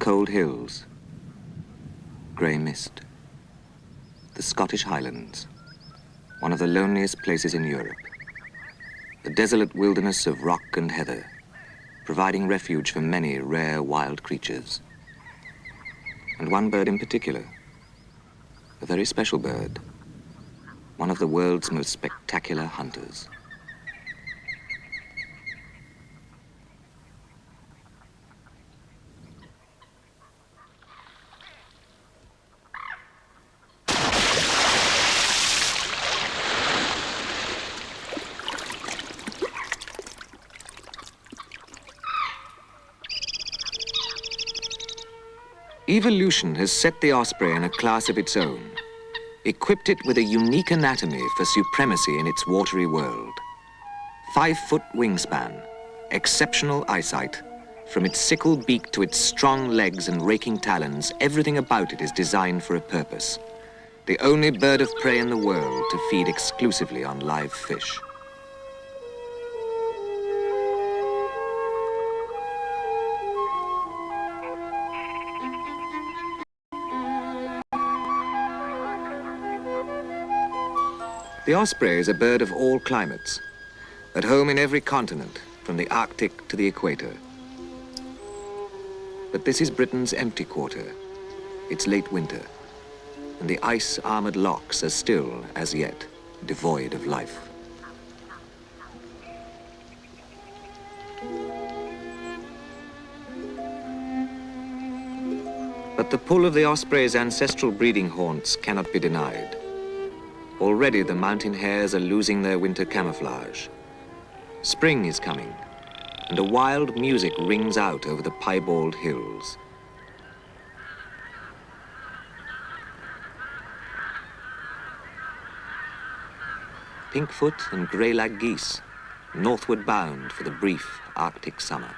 cold hills, grey mist. The Scottish Highlands, one of the loneliest places in Europe. A desolate wilderness of rock and heather, providing refuge for many rare wild creatures. And one bird in particular, a very special bird, one of the world's most spectacular hunters. Evolution has set the osprey in a class of its own, equipped it with a unique anatomy for supremacy in its watery world. 5-foot wingspan, exceptional eyesight. From its sickle beak to its strong legs and raking talons, everything about it is designed for a purpose. The only bird of prey in the world to feed exclusively on live fish. The osprey is a bird of all climates, at home in every continent, from the Arctic to the equator. But this is Britain's empty quarter, its late winter, and the ice-armored lochs are still, as yet, devoid of life. But the pull of the osprey's ancestral breeding haunts cannot be denied. Already the mountain hares are losing their winter camouflage. Spring is coming, and a wild music rings out over the piebald hills. Pinkfoot and grey-lag geese, northward bound for the brief Arctic summer.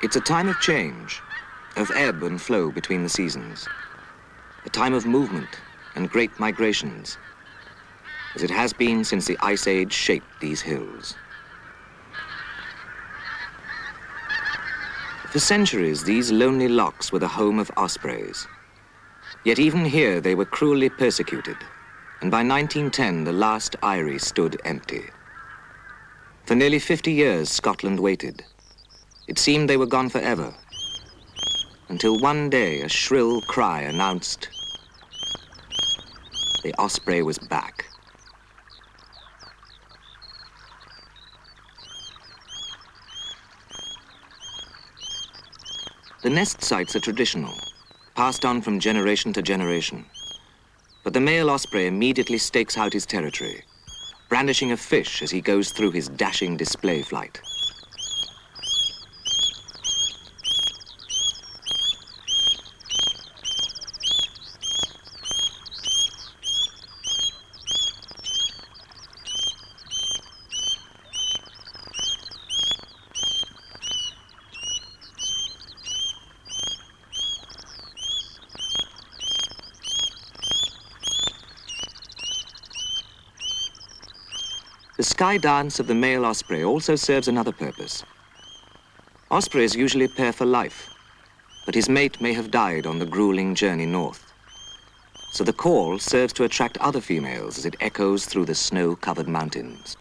It's a time of change, of ebb and flow between the seasons, a time of movement and great migrations, as it has been since the Ice Age shaped these hills. For centuries, these lonely lochs were the home of ospreys. Yet even here, they were cruelly persecuted, and by 1910, the last eyrie stood empty. For nearly 50 years, Scotland waited. It seemed they were gone forever, until one day a shrill cry announced the osprey was back. The nest sites are traditional, passed on from generation to generation. But the male osprey immediately stakes out his territory, brandishing a fish as he goes through his dashing display flight. The sky dance of the male osprey also serves another purpose. Ospreys usually pair for life, but his mate may have died on the grueling journey north. So the call serves to attract other females as it echoes through the snow-covered mountains.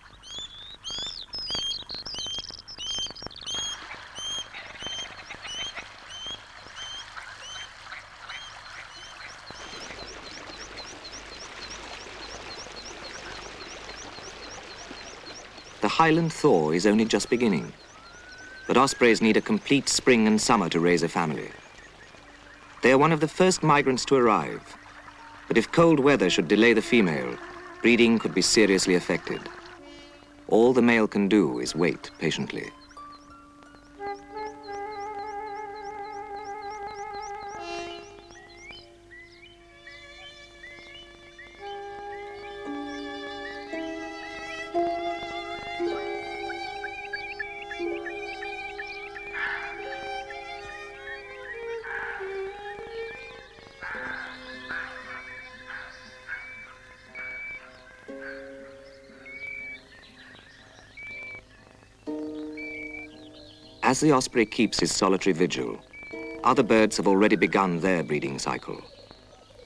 The Highland thaw is only just beginning, but ospreys need a complete spring and summer to raise a family. They are one of the first migrants to arrive, but if cold weather should delay the female, breeding could be seriously affected. All the male can do is wait patiently. As the osprey keeps his solitary vigil, other birds have already begun their breeding cycle,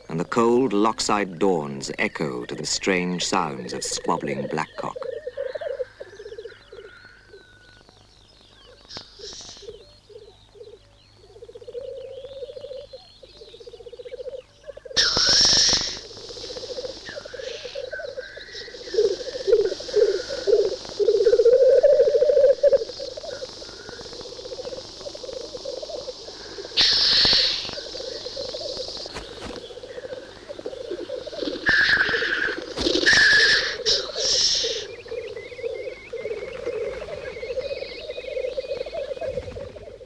and the cold lockside dawns echo to the strange sounds of squabbling blackcock.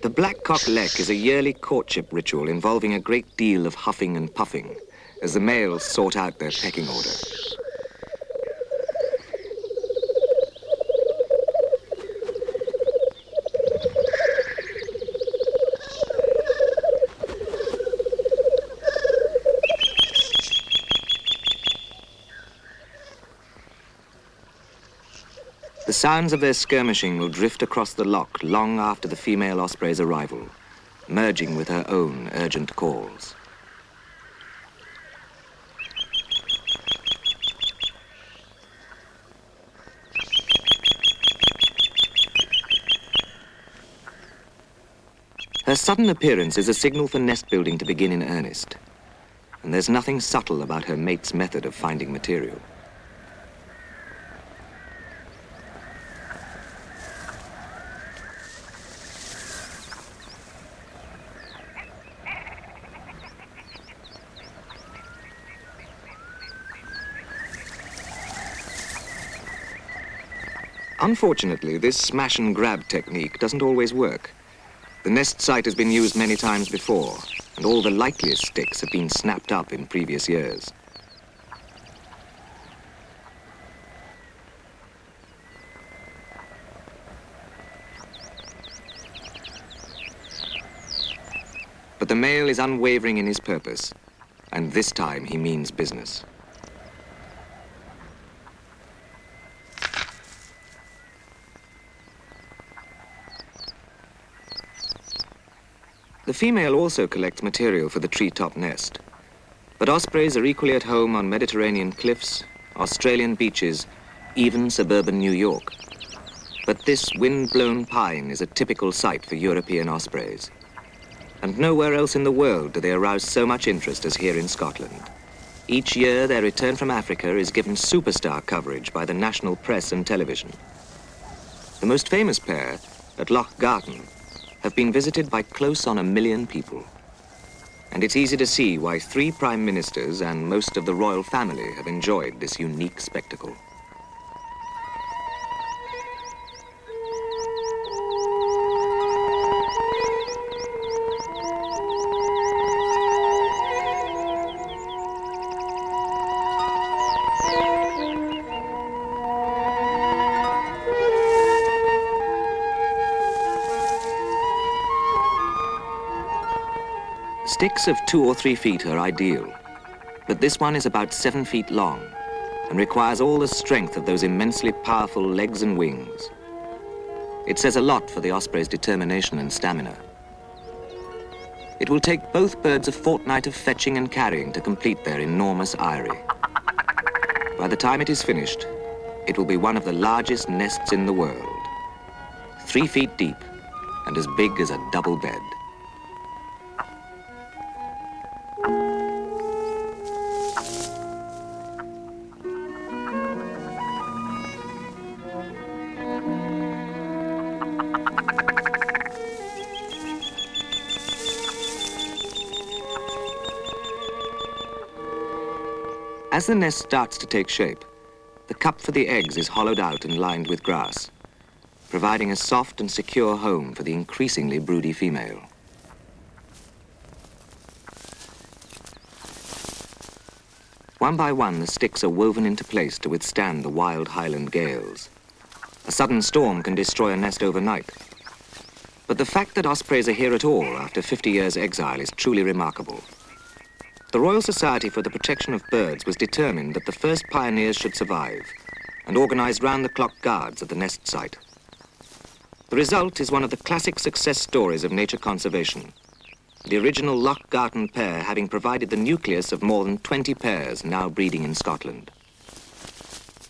The blackcock lek is a yearly courtship ritual involving a great deal of huffing and puffing as the males sort out their pecking order. The sounds of their skirmishing will drift across the loch long after the female osprey's arrival, merging with her own urgent calls. Her sudden appearance is a signal for nest building to begin in earnest, and there's nothing subtle about her mate's method of finding material. Unfortunately, this smash and grab technique doesn't always work. The nest site has been used many times before, and all the likeliest sticks have been snapped up in previous years. But the male is unwavering in his purpose, and this time he means business. The female also collects material for the treetop nest, but ospreys are equally at home on Mediterranean cliffs, Australian beaches, even suburban New York. But this wind-blown pine is a typical site for European ospreys, and nowhere else in the world do they arouse so much interest as here in Scotland. Each year, their return from Africa is given superstar coverage by the national press and television. The most famous pair, at Loch Garten, have been visited by close on 1 million people. And it's easy to see why 3 prime ministers and most of the royal family have enjoyed this unique spectacle. Sticks of 2 or 3 feet are ideal, but this one is about 7 feet long and requires all the strength of those immensely powerful legs and wings. It says a lot for the osprey's determination and stamina. It will take both birds a fortnight of fetching and carrying to complete their enormous eyrie. By the time it is finished, it will be one of the largest nests in the world, 3 feet deep and as big as a double bed. As the nest starts to take shape, the cup for the eggs is hollowed out and lined with grass, providing a soft and secure home for the increasingly broody female. One by one, the sticks are woven into place to withstand the wild Highland gales. A sudden storm can destroy a nest overnight. But the fact that ospreys are here at all after 50 years' exile is truly remarkable. The Royal Society for the Protection of Birds was determined that the first pioneers should survive and organized round-the-clock guards at the nest site. The result is one of the classic success stories of nature conservation. The original Loch-Garten pair having provided the nucleus of more than 20 pairs now breeding in Scotland.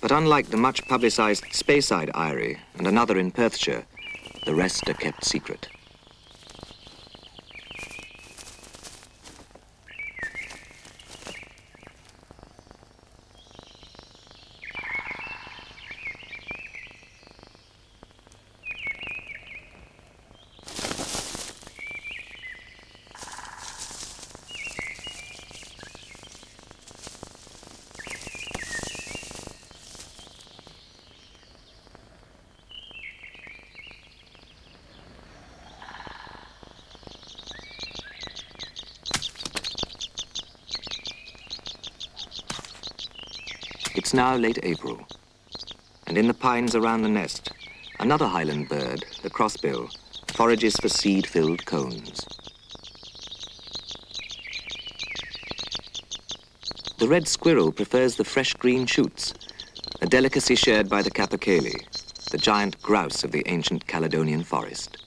But unlike the much publicised Speyside Eyrie and another in Perthshire, the rest are kept secret. It's now late April, and in the pines around the nest, another Highland bird, the crossbill, forages for seed-filled cones. The red squirrel prefers the fresh green shoots, a delicacy shared by the capercaillie, the giant grouse of the ancient Caledonian forest.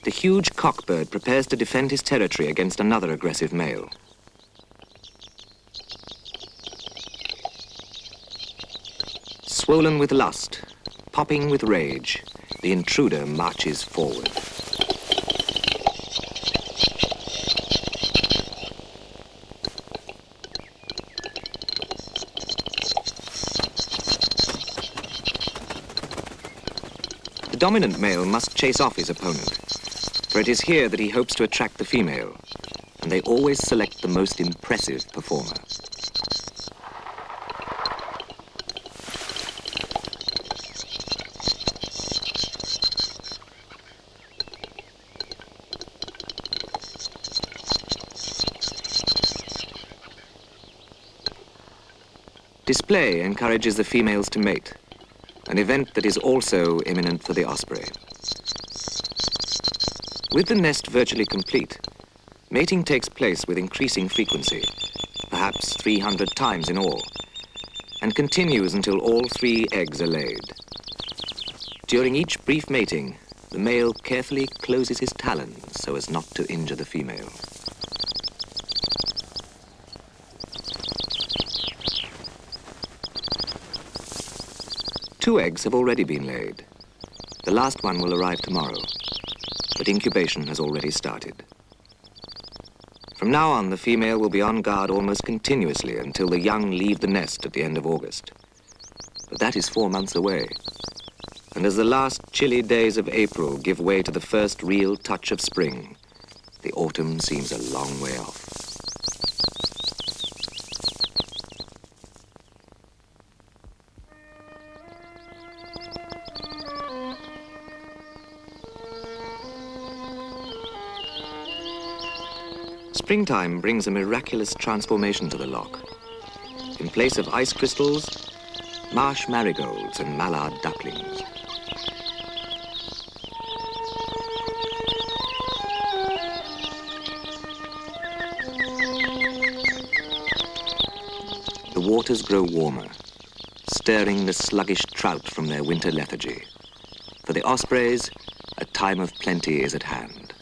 The huge cockbird prepares to defend his territory against another aggressive male. Swollen with lust, popping with rage, the intruder marches forward. The dominant male must chase off his opponent, for it is here that he hopes to attract the female, and they always select the most impressive performer. Display encourages the females to mate, an event that is also imminent for the osprey. With the nest virtually complete, mating takes place with increasing frequency, perhaps 300 times in all, and continues until all 3 eggs are laid. During each brief mating, the male carefully closes his talons so as not to injure the female. Two eggs have already been laid. The last one will arrive tomorrow, but incubation has already started. From now on, the female will be on guard almost continuously until the young leave the nest at the end of August. But that is 4 months away. And as the last chilly days of April give way to the first real touch of spring, the autumn seems a long way off. Springtime brings a miraculous transformation to the loch. In place of ice crystals, marsh marigolds and mallard ducklings. The waters grow warmer, stirring the sluggish trout from their winter lethargy. For the ospreys, a time of plenty is at hand.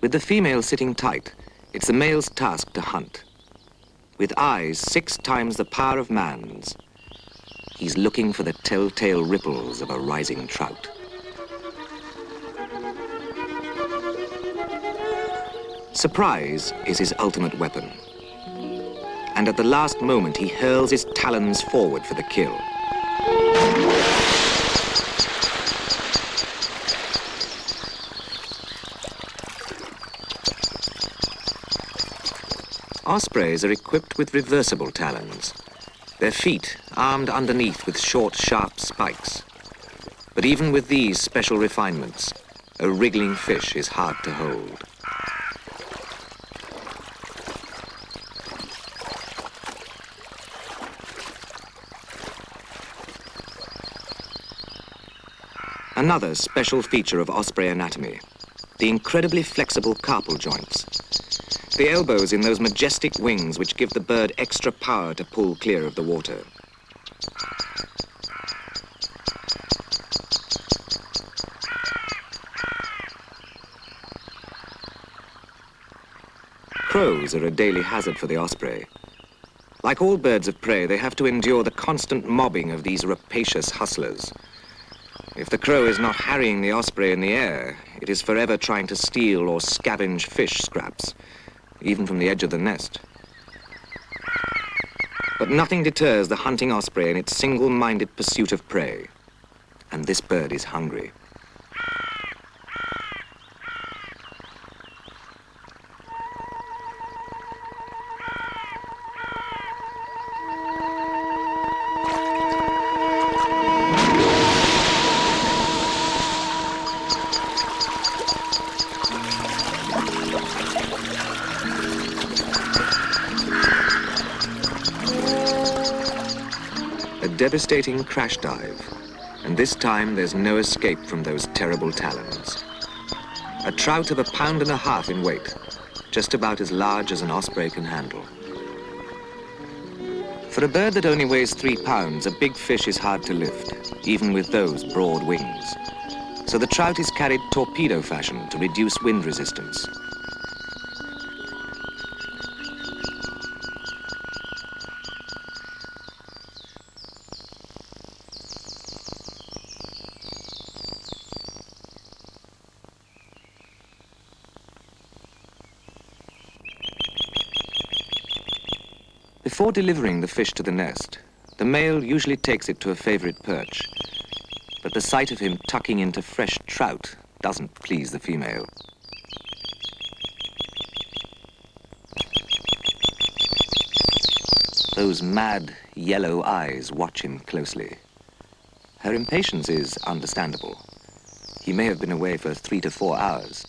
With the female sitting tight, it's the male's task to hunt. With eyes 6 times the power of man's, he's looking for the telltale ripples of a rising trout. Surprise is his ultimate weapon. And at the last moment, he hurls his talons forward for the kill. Ospreys are equipped with reversible talons, their feet armed underneath with short, sharp spikes. But even with these special refinements, a wriggling fish is hard to hold. Another special feature of osprey anatomy, the incredibly flexible carpal joints. The elbows in those majestic wings which give the bird extra power to pull clear of the water. Crows are a daily hazard for the osprey. Like all birds of prey, they have to endure the constant mobbing of these rapacious hustlers. If the crow is not harrying the osprey in the air, it is forever trying to steal or scavenge fish scraps, even from the edge of the nest. But nothing deters the hunting osprey in its single-minded pursuit of prey. And this bird is hungry. A devastating crash dive, and this time there's no escape from those terrible talons. A trout of 1.5 pounds in weight, just about as large as an osprey can handle. For a bird that only weighs 3 pounds, a big fish is hard to lift, even with those broad wings. So the trout is carried torpedo fashion to reduce wind resistance. Before delivering the fish to the nest, the male usually takes it to a favorite perch. But the sight of him tucking into fresh trout doesn't please the female. Those mad, yellow eyes watch him closely. Her impatience is understandable. He may have been away for 3 to 4 hours.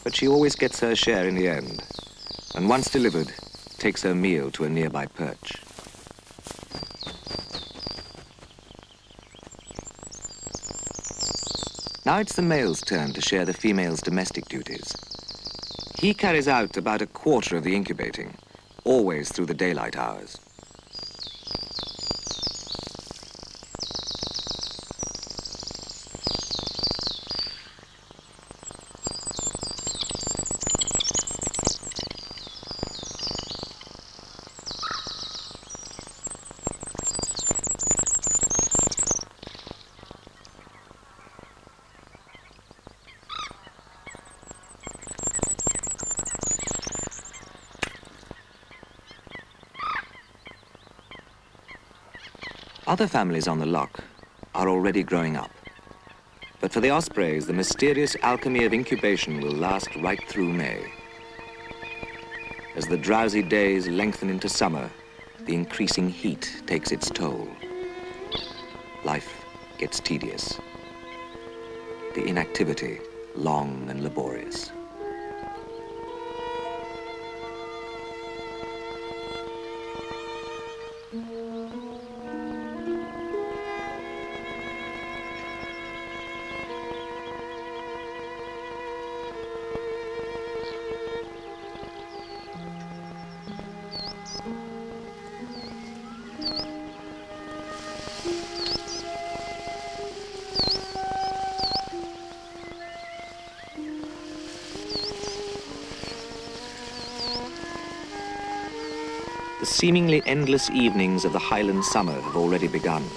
But she always gets her share in the end, and once delivered, takes her meal to a nearby perch. Now it's the male's turn to share the female's domestic duties. He carries out about 1/4 of the incubating, always through the daylight hours. Other families on the loch are already growing up. But for the ospreys, the mysterious alchemy of incubation will last right through May. As the drowsy days lengthen into summer, the increasing heat takes its toll. Life gets tedious. The inactivity long and laborious. The seemingly endless evenings of the Highland summer have already begun,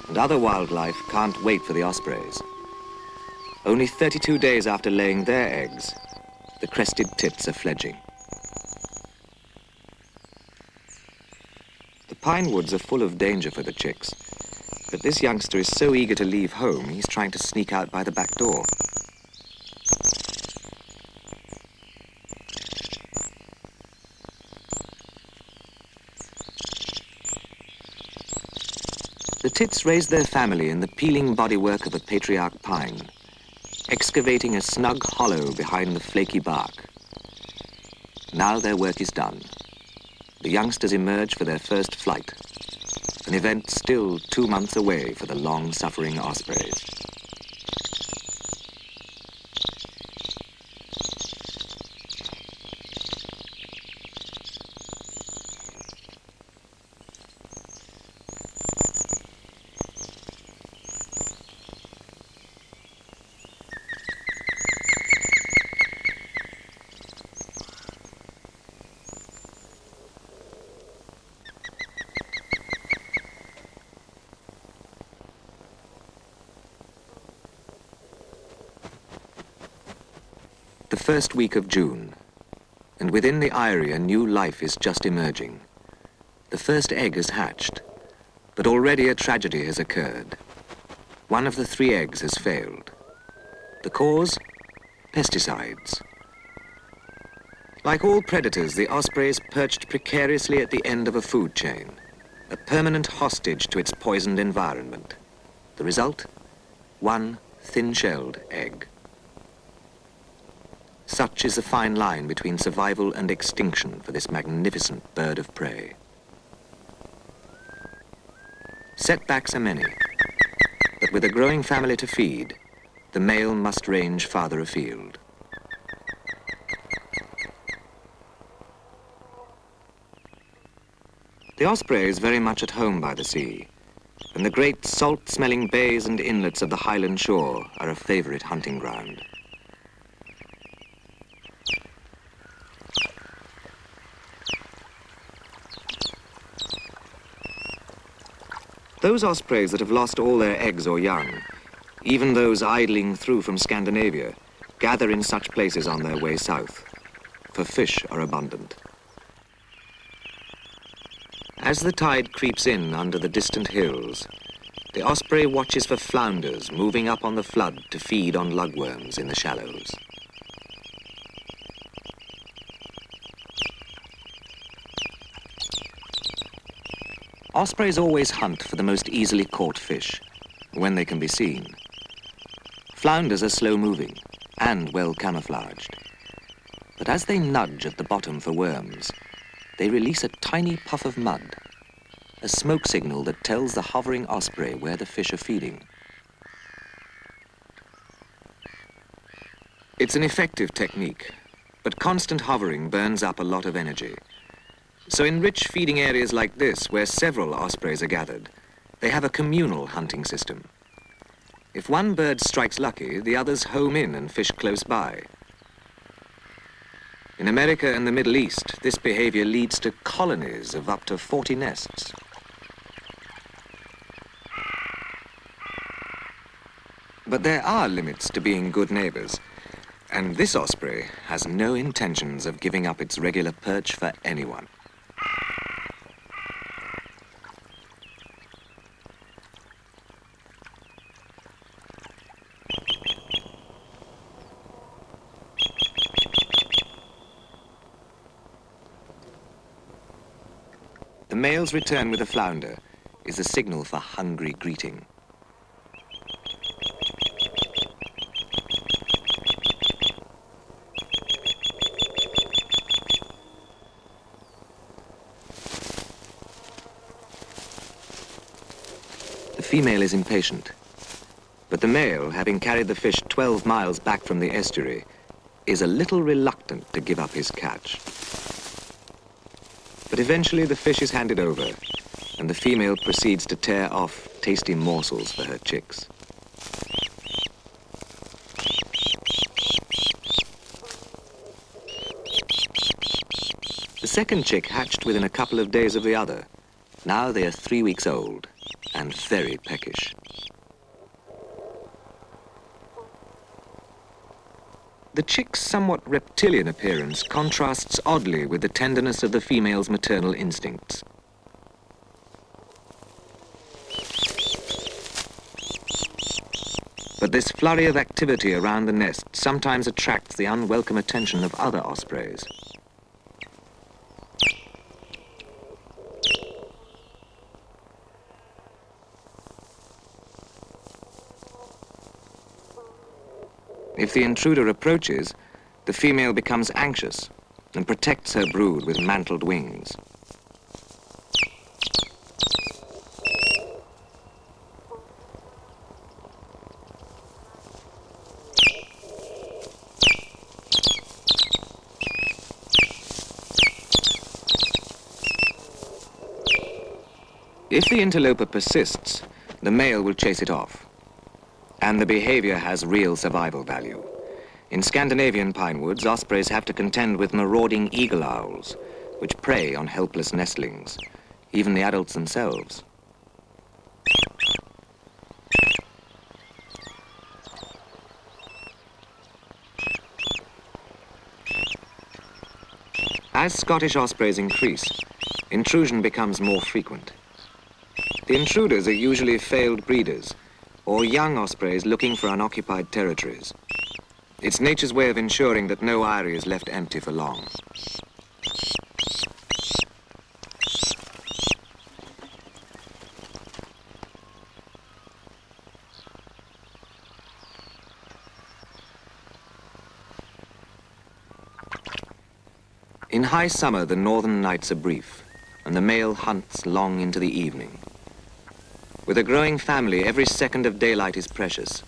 and other wildlife can't wait for the ospreys. Only 32 days after laying their eggs, the crested tits are fledging. The pine woods are full of danger for the chicks, but this youngster is so eager to leave home, he's trying to sneak out by the back door. The tits raise their family in the peeling bodywork of a patriarch pine, excavating a snug hollow behind the flaky bark. Now their work is done. The youngsters emerge for their first flight, an event still 2 months away for the long-suffering ospreys. The first week of June, and within the eyrie a new life is just emerging. The first egg has hatched, but already a tragedy has occurred. One of the 3 eggs has failed. The cause? Pesticides. Like all predators, the osprey is perched precariously at the end of a food chain, a permanent hostage to its poisoned environment. The result? 1 thin-shelled egg. Such is the fine line between survival and extinction for this magnificent bird of prey. Setbacks are many, but with a growing family to feed, the male must range farther afield. The osprey is very much at home by the sea, and the great salt-smelling bays and inlets of the Highland shore are a favorite hunting ground. Those ospreys that have lost all their eggs or young, even those idling through from Scandinavia, gather in such places on their way south, for fish are abundant. As the tide creeps in under the distant hills, the osprey watches for flounders moving up on the flood to feed on lugworms in the shallows. Ospreys always hunt for the most easily caught fish, when they can be seen. Flounders are slow-moving and well camouflaged. But as they nudge at the bottom for worms, they release a tiny puff of mud, a smoke signal that tells the hovering osprey where the fish are feeding. It's an effective technique, but constant hovering burns up a lot of energy. So in rich feeding areas like this, where several ospreys are gathered, they have a communal hunting system. If one bird strikes lucky, the others home in and fish close by. In America and the Middle East, this behavior leads to colonies of up to 40 nests. But there are limits to being good neighbors, and this osprey has no intentions of giving up its regular perch for anyone. The male's return with a flounder is a signal for hungry greeting. The female is impatient, but the male, having carried the fish 12 miles back from the estuary, is a little reluctant to give up his catch. But eventually the fish is handed over, and the female proceeds to tear off tasty morsels for her chicks. The second chick hatched within a couple of days of the other. Now they are 3 weeks old and very peckish. The chick's somewhat reptilian appearance contrasts oddly with the tenderness of the female's maternal instincts. But this flurry of activity around the nest sometimes attracts the unwelcome attention of other ospreys. If the intruder approaches, the female becomes anxious and protects her brood with mantled wings. If the interloper persists, the male will chase it off. And the behavior has real survival value. In Scandinavian pine woods, ospreys have to contend with marauding eagle owls, which prey on helpless nestlings, even the adults themselves. As Scottish ospreys increase, intrusion becomes more frequent. The intruders are usually failed breeders or young ospreys looking for unoccupied territories. It's nature's way of ensuring that no eyrie is left empty for long. In high summer, the northern nights are brief, and the male hunts long into the evening. With a growing family, every second of daylight is precious,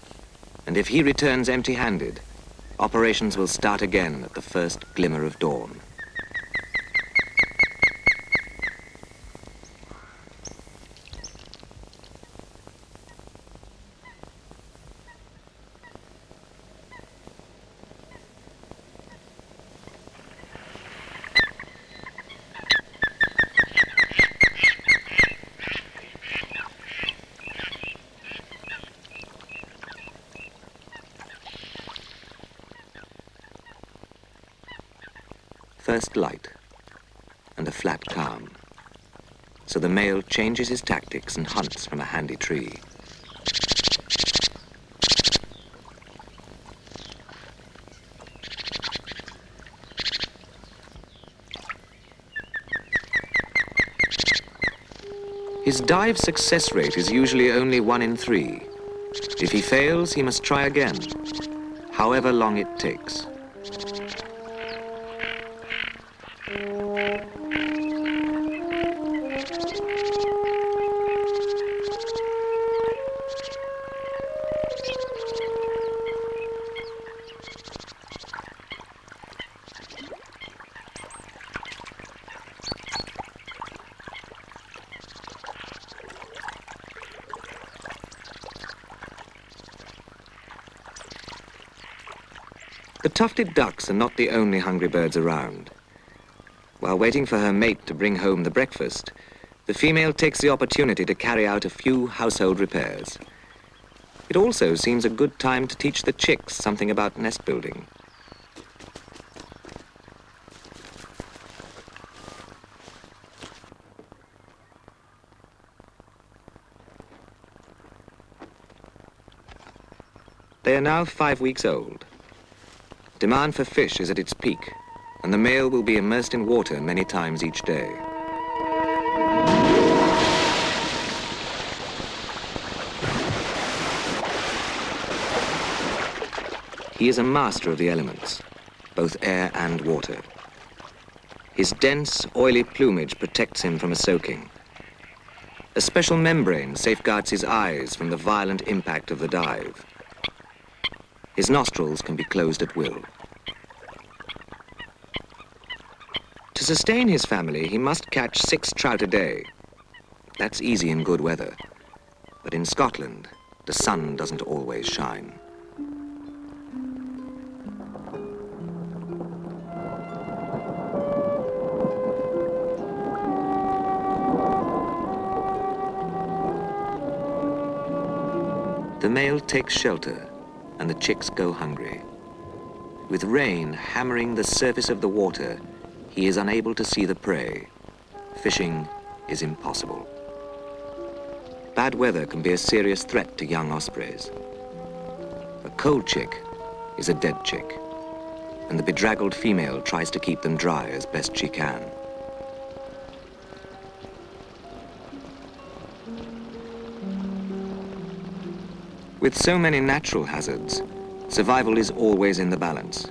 and if he returns empty-handed, operations will start again at the first glimmer of dawn. First light, and a flat calm. So the male changes his tactics and hunts from a handy tree. His dive success rate is usually only 1 in 3. If he fails, he must try again, however long it takes. The tufted ducks are not the only hungry birds around. While waiting for her mate to bring home the breakfast, the female takes the opportunity to carry out a few household repairs. It also seems a good time to teach the chicks something about nest building. They are now 5 weeks old. Demand for fish is at its peak, and the male will be immersed in water many times each day. He is a master of the elements, both air and water. His dense, oily plumage protects him from a soaking. A special membrane safeguards his eyes from the violent impact of the dive. His nostrils can be closed at will. To sustain his family, he must catch 6 trout a day. That's easy in good weather. But in Scotland, the sun doesn't always shine. The male takes shelter, and the chicks go hungry. With rain hammering the surface of the water, he is unable to see the prey. Fishing is impossible. Bad weather can be a serious threat to young ospreys. A cold chick is a dead chick, and the bedraggled female tries to keep them dry as best she can. With so many natural hazards, survival is always in the balance.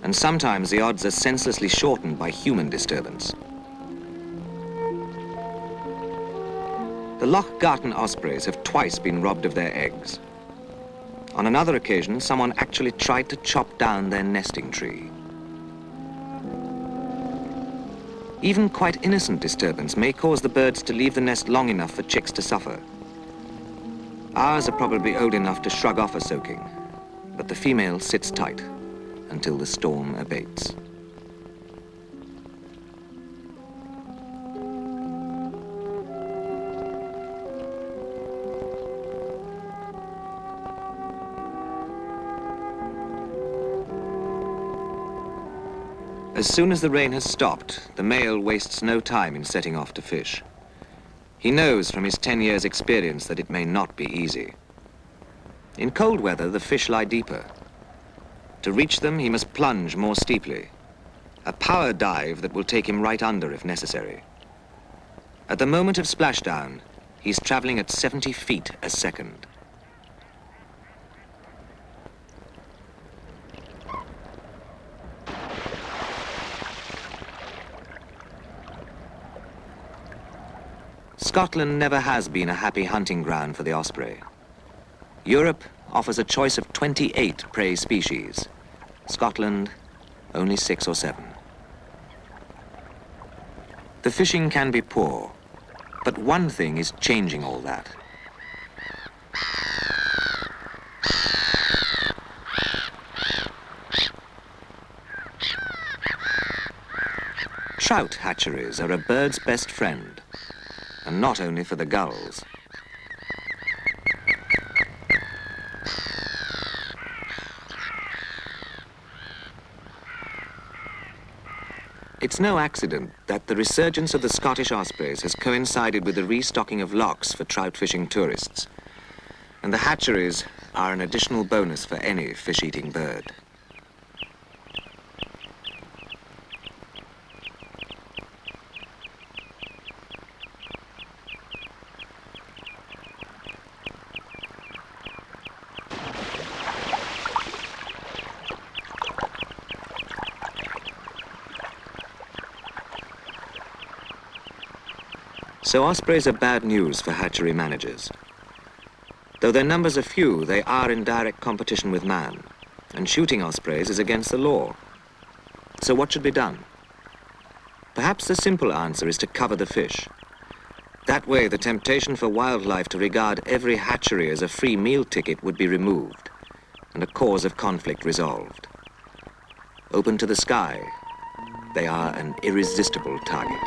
and sometimes the odds are senselessly shortened by human disturbance. The Loch Garten ospreys have twice been robbed of their eggs. On another occasion, someone actually tried to chop down their nesting tree. Even quite innocent disturbance may cause the birds to leave the nest long enough for chicks to suffer. Ours are probably old enough to shrug off a soaking, but the female sits tight until the storm abates. As soon as the rain has stopped, the male wastes no time in setting off to fish. He knows from his 10 years' experience that it may not be easy. In cold weather, the fish lie deeper. To reach them, he must plunge more steeply, a power dive that will take him right under if necessary. At the moment of splashdown, he's traveling at 70 feet a second. Scotland never has been a happy hunting ground for the osprey. Europe offers a choice of 28 prey species. Scotland, only 6 or 7. The fishing can be poor, but one thing is changing all that. Trout hatcheries are a bird's best friend. And not only for the gulls. It's no accident that the resurgence of the Scottish ospreys has coincided with the restocking of lochs for trout fishing tourists. And the hatcheries are an additional bonus for any fish-eating bird. So ospreys are bad news for hatchery managers. Though their numbers are few, they are in direct competition with man, and shooting ospreys is against the law. So what should be done? Perhaps the simple answer is to cover the fish. That way, the temptation for wildlife to regard every hatchery as a free meal ticket would be removed, and a cause of conflict resolved. Open to the sky, they are an irresistible target.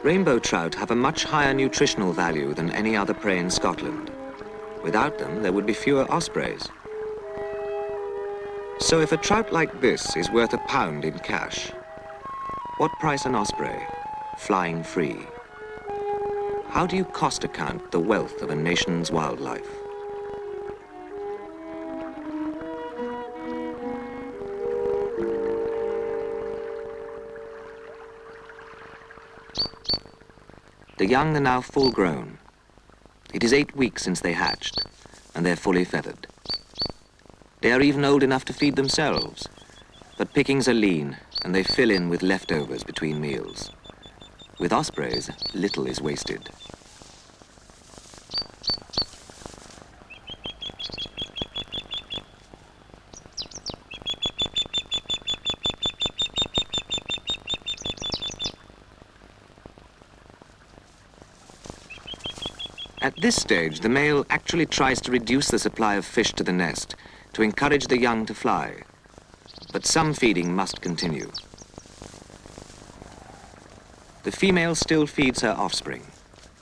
Rainbow trout have a much higher nutritional value than any other prey in Scotland. Without them, there would be fewer ospreys. So if a trout like this is worth £1 in cash, what price an osprey, flying free? How do you cost account the wealth of a nation's wildlife? The young are now full grown. It is 8 weeks since they hatched, and they're fully feathered. They are even old enough to feed themselves, but pickings are lean, and they fill in with leftovers between meals. With ospreys, little is wasted. At this stage, the male actually tries to reduce the supply of fish to the nest to encourage the young to fly. But some feeding must continue. The female still feeds her offspring,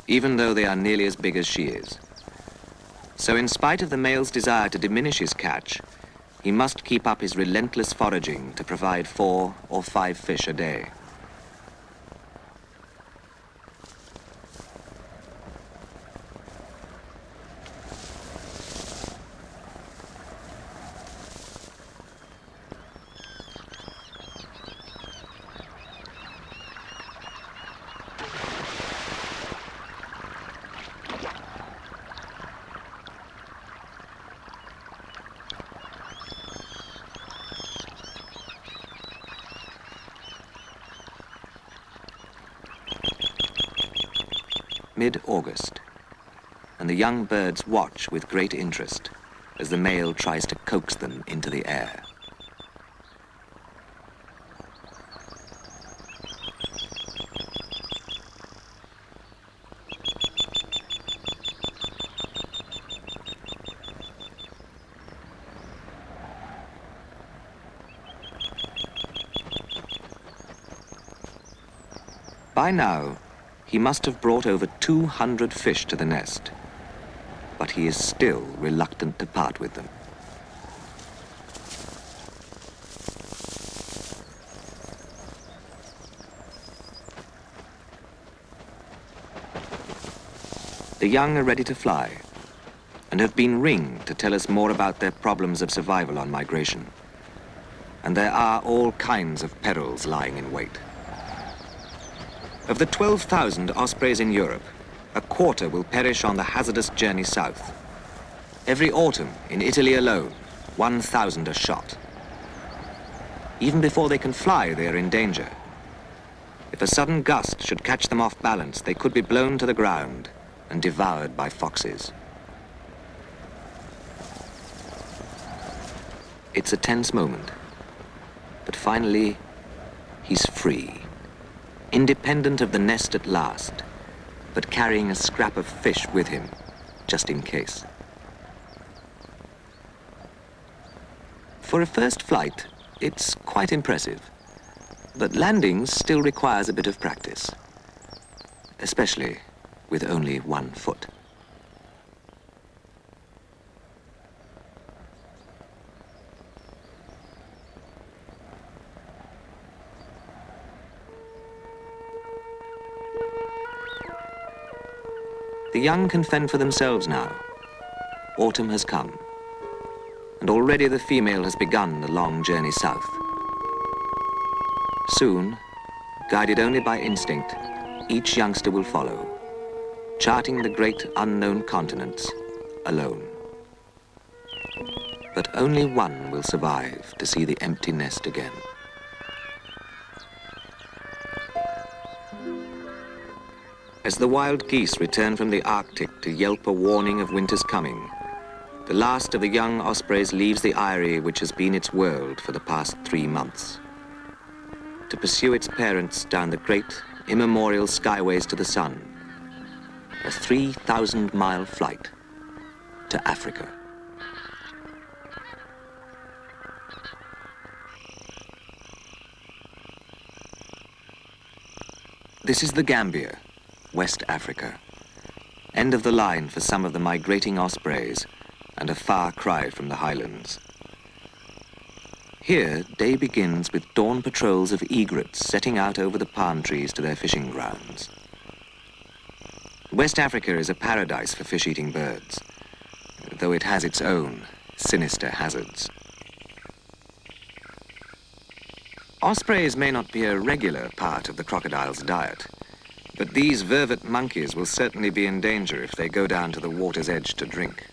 even though they are nearly as big as she is. So in spite of the male's desire to diminish his catch, he must keep up his relentless foraging to provide 4 or 5 fish a day. Mid-August, and the young birds watch with great interest as the male tries to coax them into the air. By now, he must have brought over 200 fish to the nest, but he is still reluctant to part with them. The young are ready to fly and have been ringed to tell us more about their problems of survival on migration. And there are all kinds of perils lying in wait. Of the 12,000 ospreys in Europe, a quarter will perish on the hazardous journey south. Every autumn, in Italy alone, 1,000 are shot. Even before they can fly, they are in danger. If a sudden gust should catch them off balance, they could be blown to the ground and devoured by foxes. It's a tense moment, but finally, he's free. Independent of the nest at last, but carrying a scrap of fish with him, just in case. For a first flight, it's quite impressive, but landing still requires a bit of practice, especially with only 1 foot. The young can fend for themselves now. Autumn has come, and already the female has begun the long journey south. Soon, guided only by instinct, each youngster will follow, charting the great unknown continents alone. But only one will survive to see the empty nest again. As the wild geese return from the Arctic to yelp a warning of winter's coming, the last of the young ospreys leaves the eyrie which has been its world for the past 3 months, to pursue its parents down the great, immemorial skyways to the sun, a 3,000-mile flight to Africa. This is the Gambia, West Africa, end of the line for some of the migrating ospreys and a far cry from the highlands. Here, day begins with dawn patrols of egrets setting out over the palm trees to their fishing grounds. West Africa is a paradise for fish-eating birds, though it has its own sinister hazards. Ospreys may not be a regular part of the crocodile's diet, but these vervet monkeys will certainly be in danger if they go down to the water's edge to drink.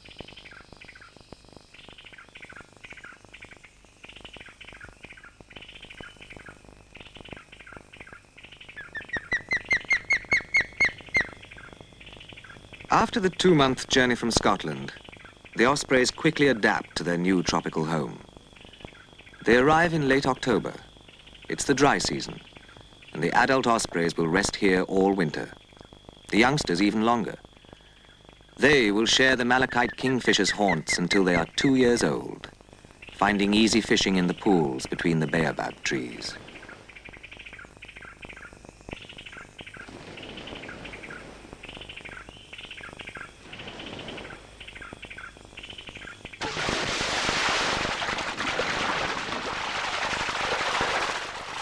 After the 2-month journey from Scotland, the ospreys quickly adapt to their new tropical home. They arrive in late October. It's the dry season, and the adult ospreys will rest here all winter. The youngsters even longer. They will share the malachite kingfisher's haunts until they are 2 years old, finding easy fishing in the pools between the baobab trees.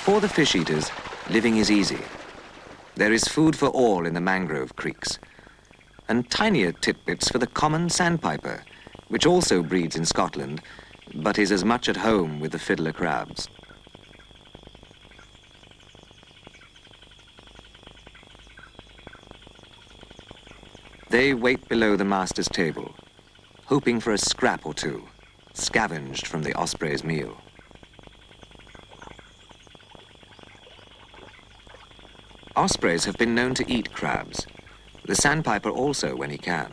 For the fish eaters, living is easy. There is food for all in the mangrove creeks, and tinier titbits for the common sandpiper, which also breeds in Scotland, but is as much at home with the fiddler crabs. They wait below the master's table, hoping for a scrap or two, scavenged from the osprey's meal. Ospreys have been known to eat crabs, the sandpiper also when he can,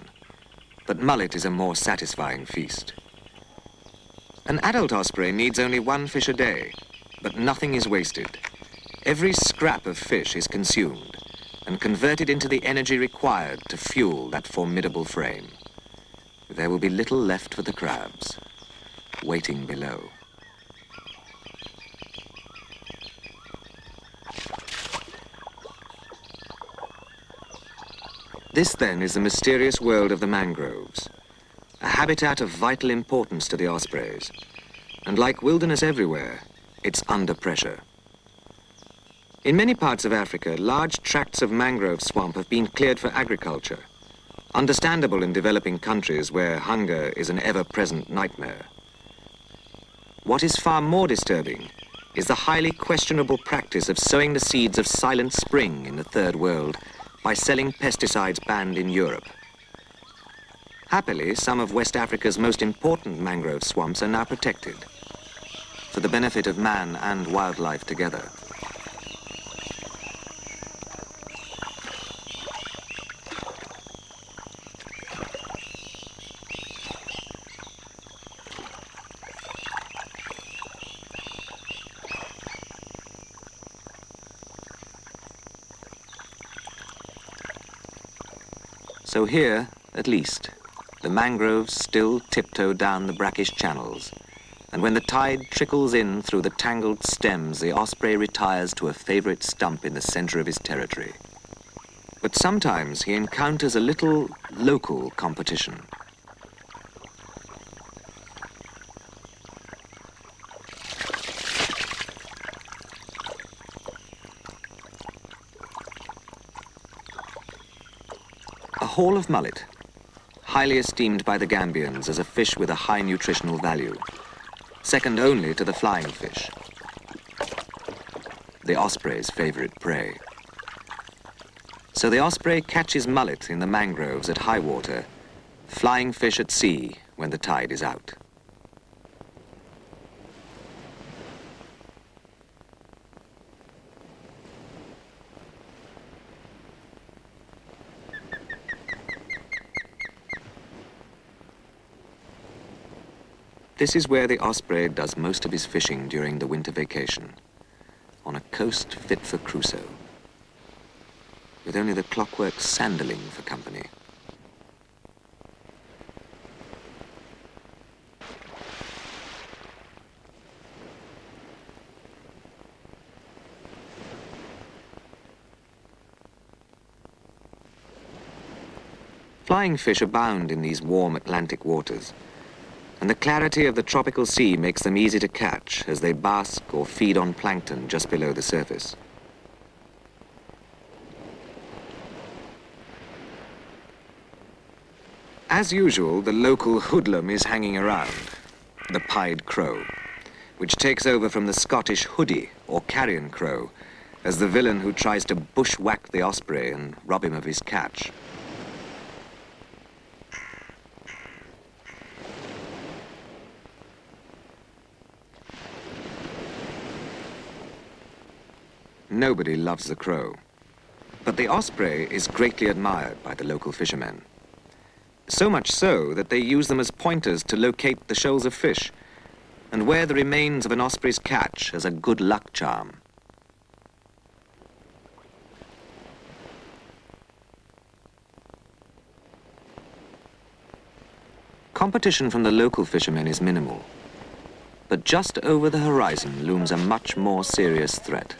but mullet is a more satisfying feast. An adult osprey needs only 1 fish a day, but nothing is wasted. Every scrap of fish is consumed and converted into the energy required to fuel that formidable frame. There will be little left for the crabs, waiting below. This, then, is the mysterious world of the mangroves, a habitat of vital importance to the ospreys. And like wilderness everywhere, it's under pressure. In many parts of Africa, large tracts of mangrove swamp have been cleared for agriculture, understandable in developing countries where hunger is an ever-present nightmare. What is far more disturbing is the highly questionable practice of sowing the seeds of silent spring in the Third World by selling pesticides banned in Europe. Happily, some of West Africa's most important mangrove swamps are now protected, for the benefit of man and wildlife together. So here, at least, the mangroves still tiptoe down the brackish channels, and when the tide trickles in through the tangled stems, the osprey retires to a favorite stump in the center of his territory. But sometimes he encounters a little local competition. A haul of mullet, highly esteemed by the Gambians as a fish with a high nutritional value, second only to the flying fish, the osprey's favorite prey. So the osprey catches mullet in the mangroves at high water, flying fish at sea when the tide is out. This is where the osprey does most of his fishing during the winter vacation, on a coast fit for Crusoe, with only the clockwork sanderling for company. Flying fish abound in these warm Atlantic waters, and the clarity of the tropical sea makes them easy to catch as they bask or feed on plankton just below the surface. As usual, the local hoodlum is hanging around, the pied crow, which takes over from the Scottish hoodie or carrion crow as the villain who tries to bushwhack the osprey and rob him of his catch. Nobody loves the crow, but the osprey is greatly admired by the local fishermen. So much so that they use them as pointers to locate the shoals of fish and wear the remains of an osprey's catch as a good luck charm. Competition from the local fishermen is minimal, but just over the horizon looms a much more serious threat.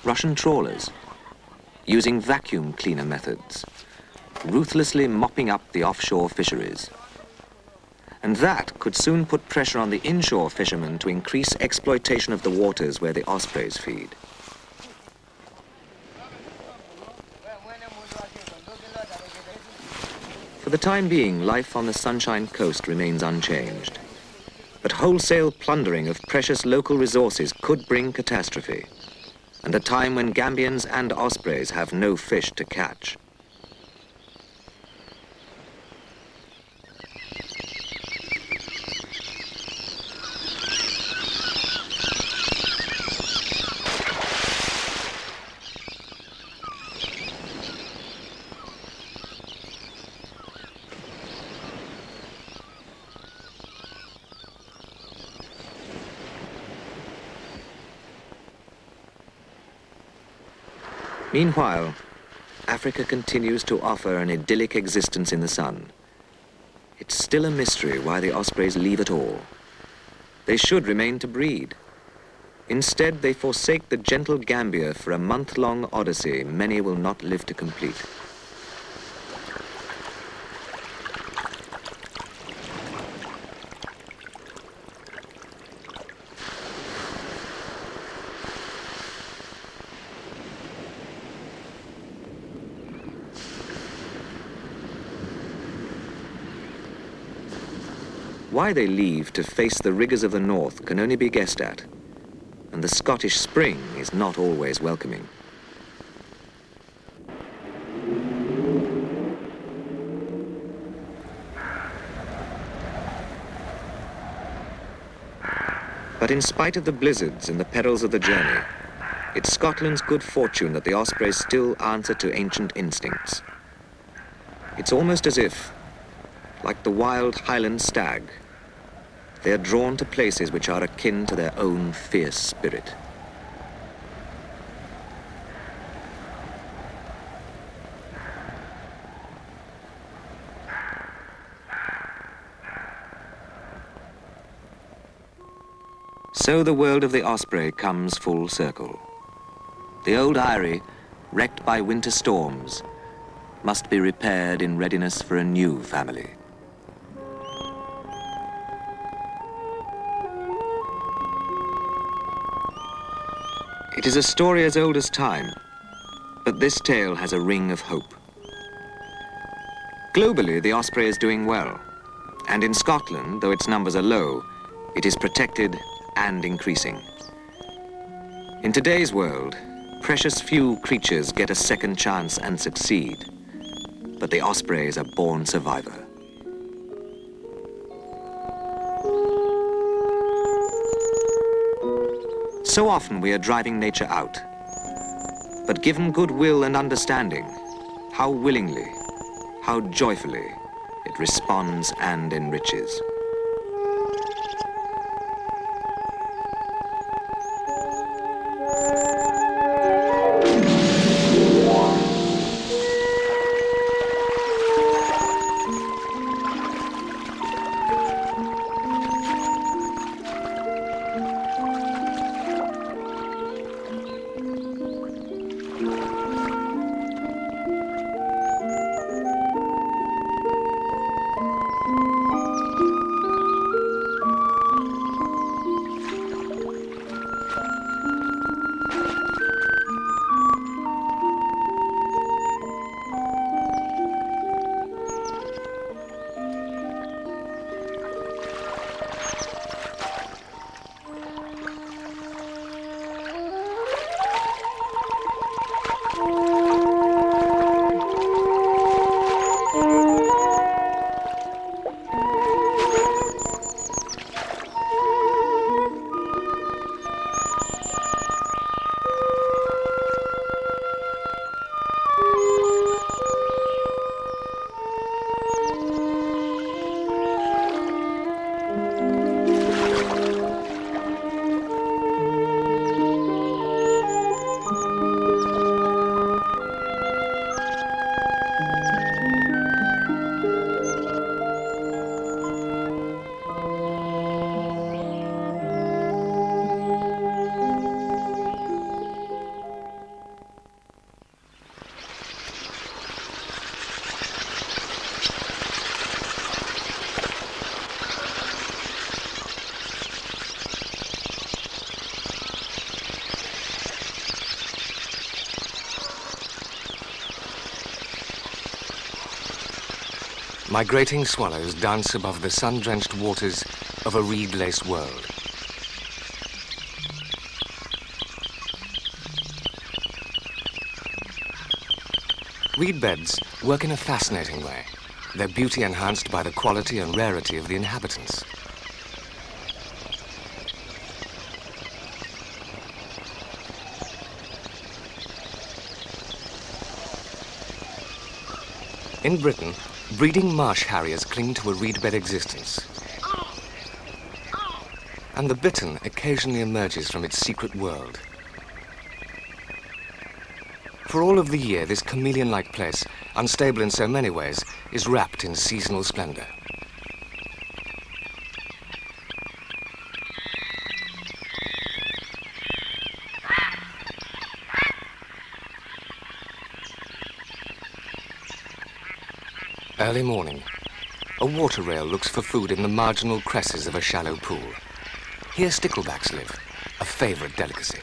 Russian trawlers, using vacuum cleaner methods, ruthlessly mopping up the offshore fisheries. And that could soon put pressure on the inshore fishermen to increase exploitation of the waters where the ospreys feed. For the time being, life on the Sunshine Coast remains unchanged. But wholesale plundering of precious local resources could bring catastrophe, and a time when Gambians and ospreys have no fish to catch. Meanwhile, Africa continues to offer an idyllic existence in the sun. It's still a mystery why the ospreys leave at all. They should remain to breed. Instead, they forsake the gentle Gambia for a month-long odyssey many will not live to complete. Why they leave to face the rigors of the north can only be guessed at, and the Scottish spring is not always welcoming. But in spite of the blizzards and the perils of the journey, it's Scotland's good fortune that the ospreys still answer to ancient instincts. It's almost as if, like the wild Highland stag, they are drawn to places which are akin to their own fierce spirit. So the world of the osprey comes full circle. The old eyrie, wrecked by winter storms, must be repaired in readiness for a new family. It is a story as old as time, but this tale has a ring of hope. Globally, the osprey is doing well, and in Scotland, though its numbers are low, it is protected and increasing. In today's world, precious few creatures get a second chance and succeed, but the osprey is a born survivor. So often we are driving nature out, but given goodwill and understanding, how willingly, how joyfully it responds and enriches. migrating swallows dance above the sun-drenched waters of a reed-laced world. Reed beds work in a fascinating way, their beauty enhanced by the quality and rarity of the inhabitants. In Britain, breeding marsh harriers cling to a reedbed existence. And the bittern occasionally emerges from its secret world. For all of the year, this chameleon-like place, unstable in so many ways, is wrapped in seasonal splendor. Early morning. A water rail looks for food in the marginal cresses of a shallow pool. Here sticklebacks live, a favorite delicacy.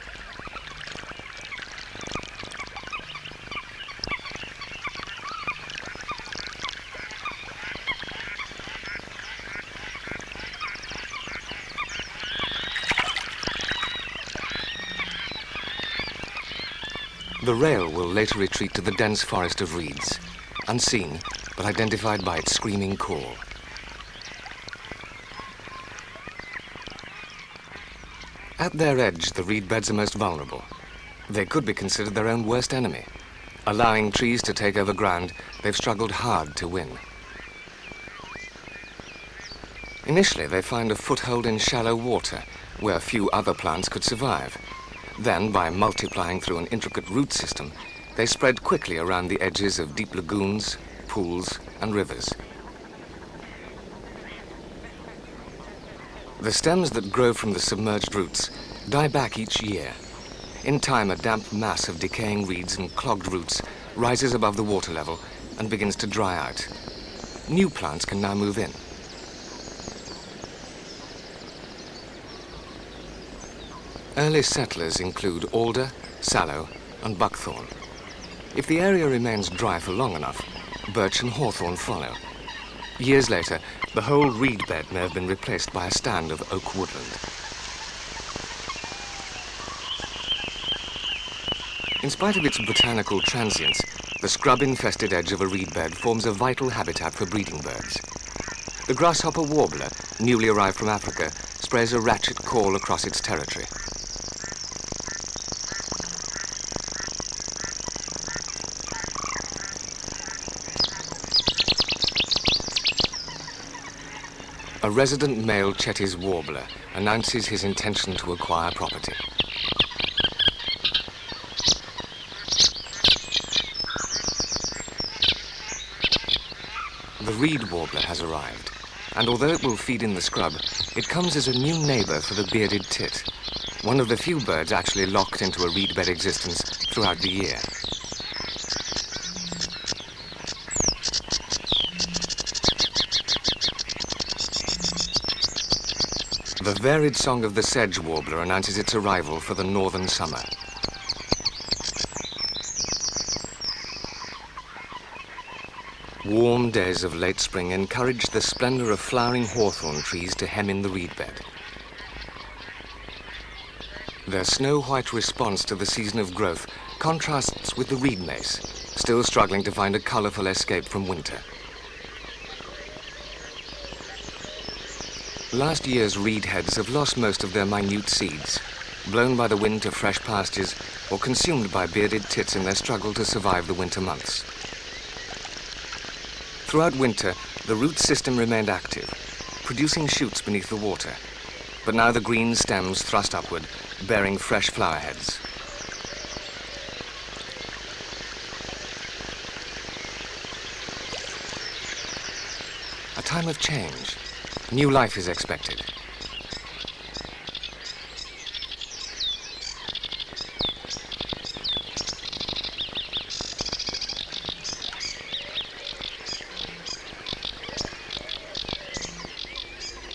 The rail will later retreat to the dense forest of reeds, unseen, but identified by its screaming call. At their edge, the reed beds are most vulnerable. They could be considered their own worst enemy. Allowing trees to take over ground, they've struggled hard to win. Initially, they find a foothold in shallow water, where few other plants could survive. Then, by multiplying through an intricate root system, they spread quickly around the edges of deep lagoons, pools, and rivers. The stems that grow from the submerged roots die back each year. In time, a damp mass of decaying reeds and clogged roots rises above the water level and begins to dry out. New plants can now move in. Early settlers include alder, sallow, and buckthorn. If the area remains dry for long enough, birch and hawthorn follow. Years later, the whole reed bed may have been replaced by a stand of oak woodland. In spite of its botanical transience, the scrub-infested edge of a reed bed forms a vital habitat for breeding birds. The grasshopper warbler, newly arrived from Africa, sprays a ratchet call across its territory. A resident male Chetty's warbler announces his intention to acquire property. The reed warbler has arrived, and although it will feed in the scrub, it comes as a new neighbor for the bearded tit, one of the few birds actually locked into a reed bed existence throughout the year. The varied song of the sedge warbler announces its arrival for the northern summer. Warm days of late spring encourage the splendor of flowering hawthorn trees to hem in the reed bed. Their snow-white response to the season of growth contrasts with the reed mace, still struggling to find a colorful escape from winter. Last year's reed heads have lost most of their minute seeds, blown by the wind to fresh pastures or consumed by bearded tits in their struggle to survive the winter months. Throughout winter, the root system remained active, producing shoots beneath the water, but now the green stems thrust upward, bearing fresh flower heads. A time of change. New life is expected.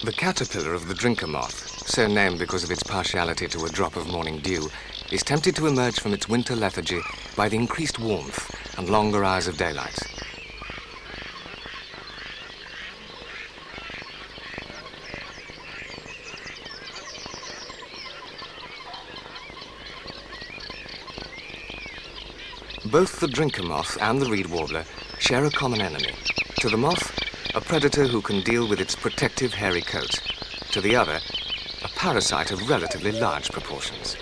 The caterpillar of the drinker moth, so named because of its partiality to a drop of morning dew, is tempted to emerge from its winter lethargy by the increased warmth and longer hours of daylight. Both the drinker moth and the reed warbler share a common enemy. To the moth, a predator who can deal with its protective hairy coat. To the other, a parasite of relatively large proportions.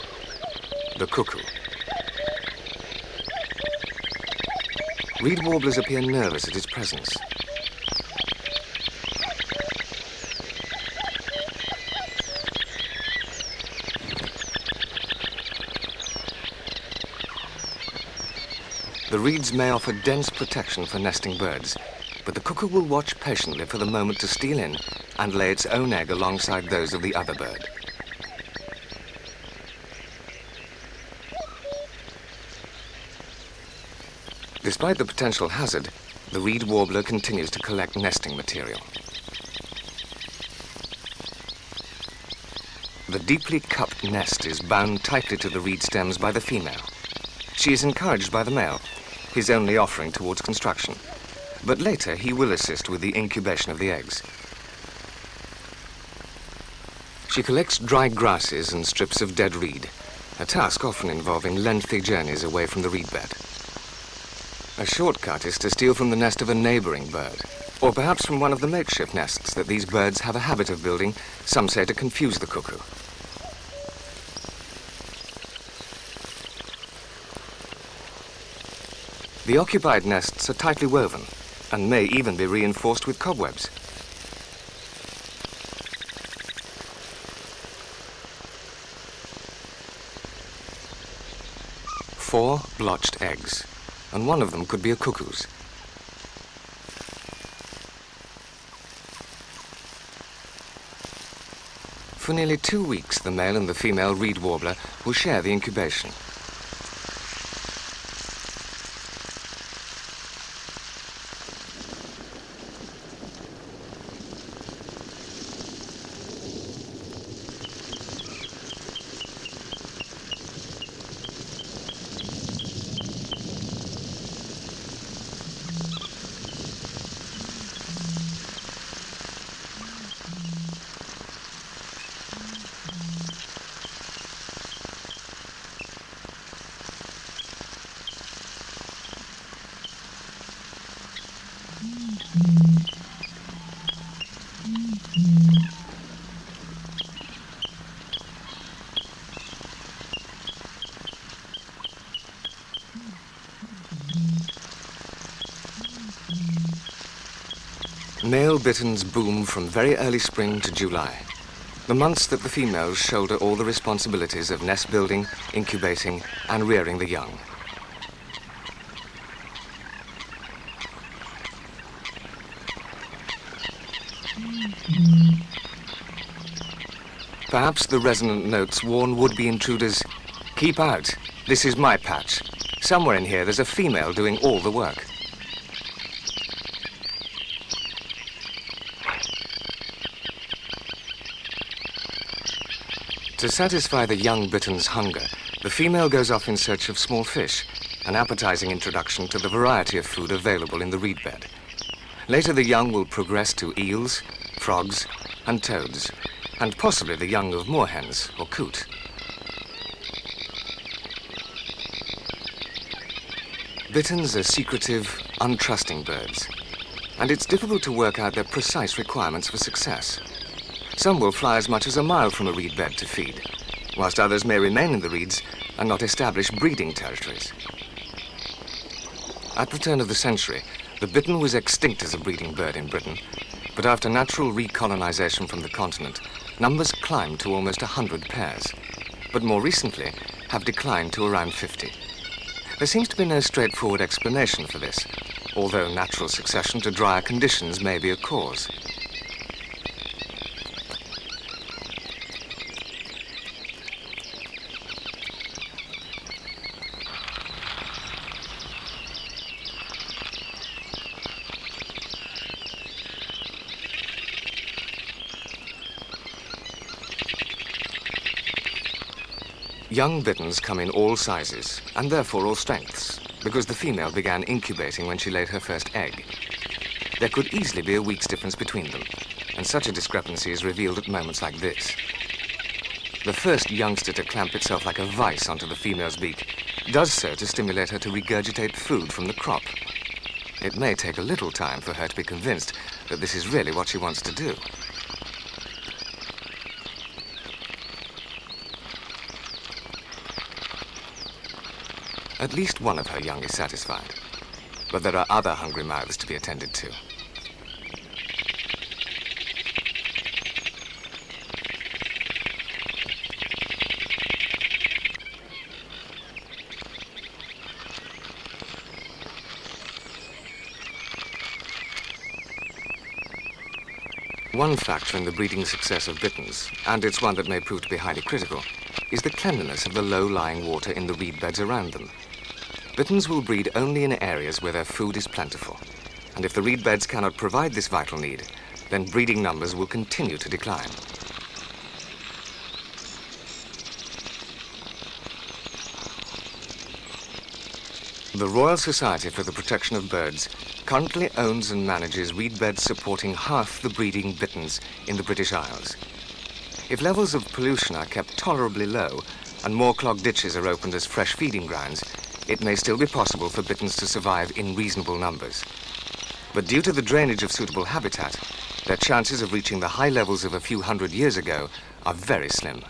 The cuckoo. Reed warblers appear nervous at its presence. The reeds may offer dense protection for nesting birds, but the cuckoo will watch patiently for the moment to steal in and lay its own egg alongside those of the other bird. Despite the potential hazard, the reed warbler continues to collect nesting material. The deeply cupped nest is bound tightly to the reed stems by the female. She is encouraged by the male, his only offering towards construction. But later he will assist with the incubation of the eggs. She collects dry grasses and strips of dead reed, a task often involving lengthy journeys away from the reed bed. A shortcut is to steal from the nest of a neighboring bird, or perhaps from one of the makeshift nests that these birds have a habit of building, some say to confuse the cuckoo. The occupied nests are tightly woven and may even be reinforced with cobwebs. Four blotched eggs, and one of them could be a cuckoo's. For nearly 2 weeks, the male and the female reed warbler will share the incubation. Male bitterns boom from very early spring to July, the months that the females shoulder all the responsibilities of nest building, incubating, and rearing the young. Perhaps the resonant notes warn would-be intruders, "Keep out, this is my patch. Somewhere in here there's a female doing all the work." To satisfy the young bittern's hunger, the female goes off in search of small fish, an appetizing introduction to the variety of food available in the reed bed. Later the young will progress to eels, frogs, and toads, and possibly the young of moorhens or coot. Bitterns are secretive, untrusting birds, and it's difficult to work out their precise requirements for success. Some will fly as much as a mile from a reed bed to feed, whilst others may remain in the reeds and not establish breeding territories. At the turn of the century, the bittern was extinct as a breeding bird in Britain, but after natural recolonization from the continent, numbers climbed to almost 100 pairs, but more recently have declined to around 50. There seems to be no straightforward explanation for this, although natural succession to drier conditions may be a cause. Young bitterns come in all sizes, and therefore all strengths, because the female began incubating when she laid her first egg. There could easily be a week's difference between them, and such a discrepancy is revealed at moments like this. The first youngster to clamp itself like a vice onto the female's beak does so to stimulate her to regurgitate food from the crop. It may take a little time for her to be convinced that this is really what she wants to do. At least one of her young is satisfied, but there are other hungry mouths to be attended to. One factor in the breeding success of bitterns, and it's one that may prove to be highly critical, is the cleanliness of the low-lying water in the reed beds around them. Bitterns will breed only in areas where their food is plentiful, and if the reed beds cannot provide this vital need, then breeding numbers will continue to decline. The Royal Society for the Protection of Birds currently owns and manages reed beds supporting half the breeding bitterns in the British Isles. If levels of pollution are kept tolerably low and more clogged ditches are opened as fresh feeding grounds, it may still be possible for bitterns to survive in reasonable numbers. But due to the drainage of suitable habitat, their chances of reaching the high levels of a few hundred years ago are very slim.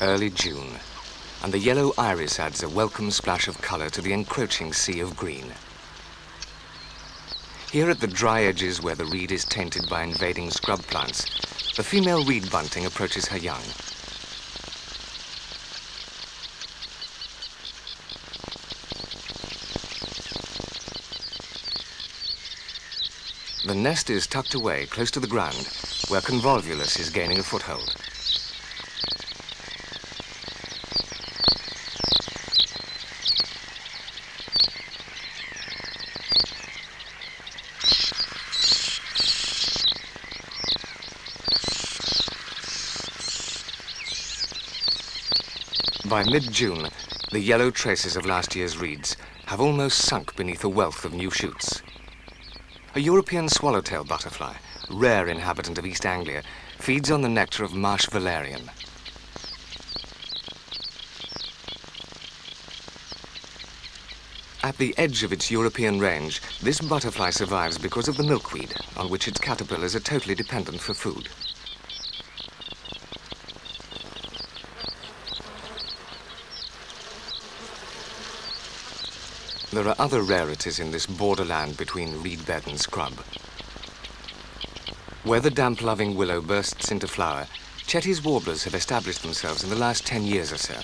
Early June, and the yellow iris adds a welcome splash of colour to the encroaching sea of green. Here at the dry edges where the reed is tainted by invading scrub plants, the female reed bunting approaches her young. The nest is tucked away close to the ground, where convolvulus is gaining a foothold. By mid-June, the yellow traces of last year's reeds have almost sunk beneath a wealth of new shoots. A European swallowtail butterfly, rare inhabitant of East Anglia, feeds on the nectar of marsh valerian. At the edge of its European range, this butterfly survives because of the milkweed, on which its caterpillars are totally dependent for food. There are other rarities in this borderland between reed bed and scrub. Where the damp-loving willow bursts into flower, Chetty's warblers have established themselves in the last 10 years or so.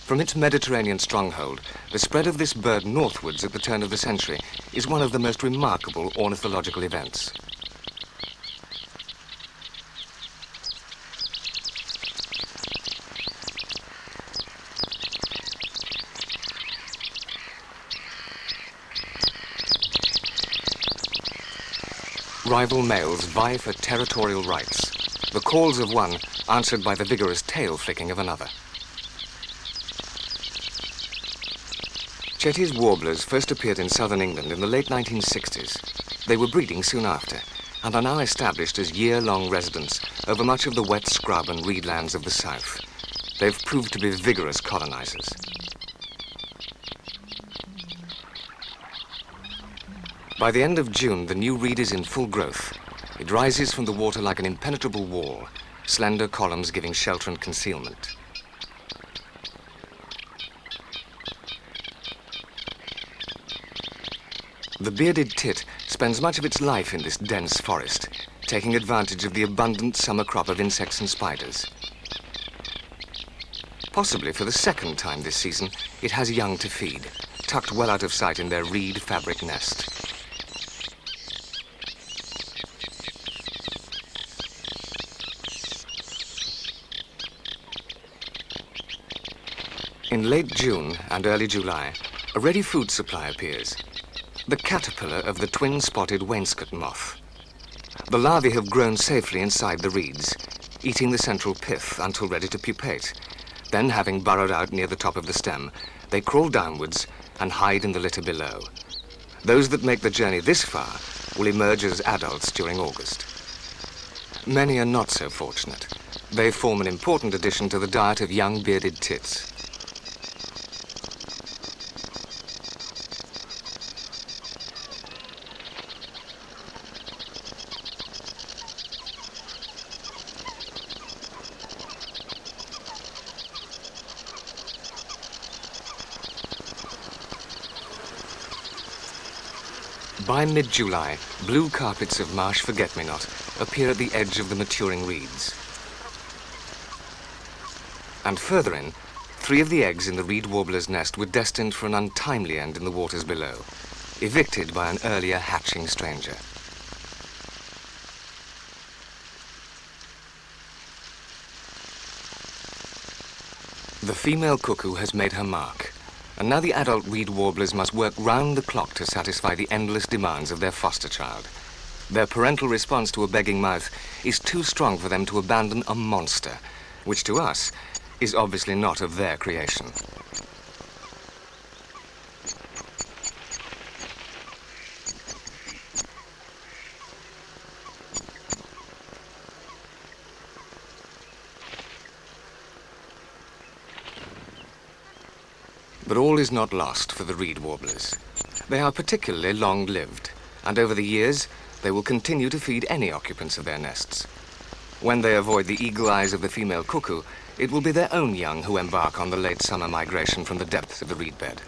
From its Mediterranean stronghold, the spread of this bird northwards at the turn of the century is one of the most remarkable ornithological events. Rival males vie for territorial rights, the calls of one answered by the vigorous tail flicking of another. Chetty's warblers first appeared in southern England in the late 1960s. They were breeding soon after, and are now established as year-long residents over much of the wet scrub and reedlands of the south. They've proved to be vigorous colonizers. By the end of June, the new reed is in full growth. It rises from the water like an impenetrable wall, slender columns giving shelter and concealment. The bearded tit spends much of its life in this dense forest, taking advantage of the abundant summer crop of insects and spiders. Possibly for the second time this season, it has young to feed, tucked well out of sight in their reed fabric nest. In late June and early July, a ready food supply appears. The caterpillar of the twin-spotted wainscot moth. The larvae have grown safely inside the reeds, eating the central pith until ready to pupate. Then, having burrowed out near the top of the stem, they crawl downwards and hide in the litter below. Those that make the journey this far will emerge as adults during August. Many are not so fortunate. They form an important addition to the diet of young bearded tits. By mid-July, blue carpets of marsh forget-me-not appear at the edge of the maturing reeds. And further in, 3 of the eggs in the reed warbler's nest were destined for an untimely end in the waters below, evicted by an earlier hatching stranger. The female cuckoo has made her mark. And now the adult reed warblers must work round the clock to satisfy the endless demands of their foster child. Their parental response to a begging mouth is too strong for them to abandon a monster, which to us is obviously not of their creation. But all is not lost for the reed warblers. They are particularly long-lived, and over the years they will continue to feed any occupants of their nests. When they avoid the eagle eyes of the female cuckoo, it will be their own young who embark on the late summer migration from the depths of the reed bed.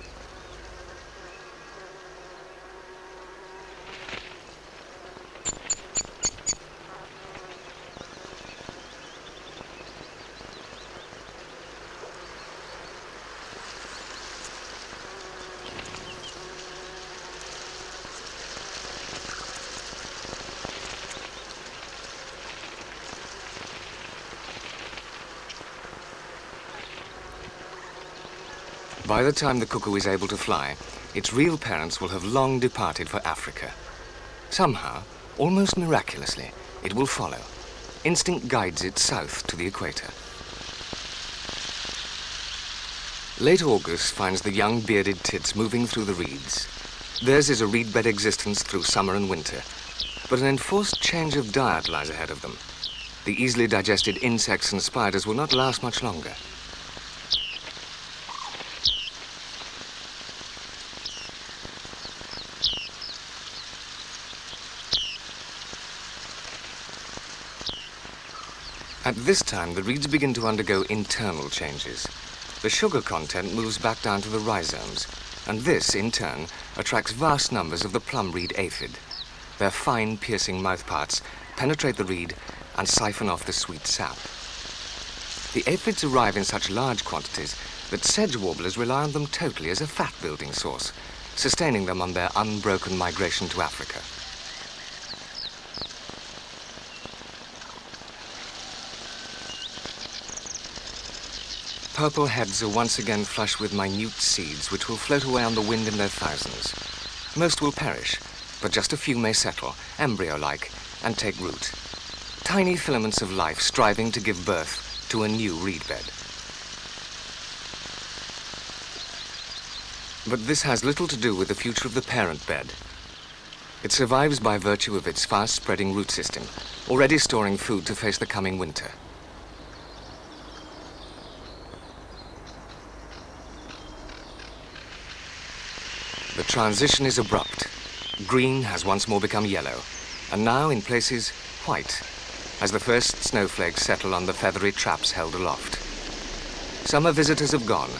By the time the cuckoo is able to fly, its real parents will have long departed for Africa. Somehow, almost miraculously, it will follow. Instinct guides it south to the equator. Late August finds the young bearded tits moving through the reeds. Theirs is a reed-bed existence through summer and winter, but an enforced change of diet lies ahead of them. The easily digested insects and spiders will not last much longer. At this time, the reeds begin to undergo internal changes. The sugar content moves back down to the rhizomes, and this, in turn, attracts vast numbers of the plum reed aphid. Their fine, piercing mouthparts penetrate the reed and siphon off the sweet sap. The aphids arrive in such large quantities that sedge warblers rely on them totally as a fat-building source, sustaining them on their unbroken migration to Africa. Purple heads are once again flush with minute seeds which will float away on the wind in their thousands. Most will perish, but just a few may settle, embryo-like, and take root. Tiny filaments of life striving to give birth to a new reed bed. But this has little to do with the future of the parent bed. It survives by virtue of its fast-spreading root system, already storing food to face the coming winter. The transition is abrupt. Green has once more become yellow, and now, in places, white, as the first snowflakes settle on the feathery traps held aloft. Summer visitors have gone,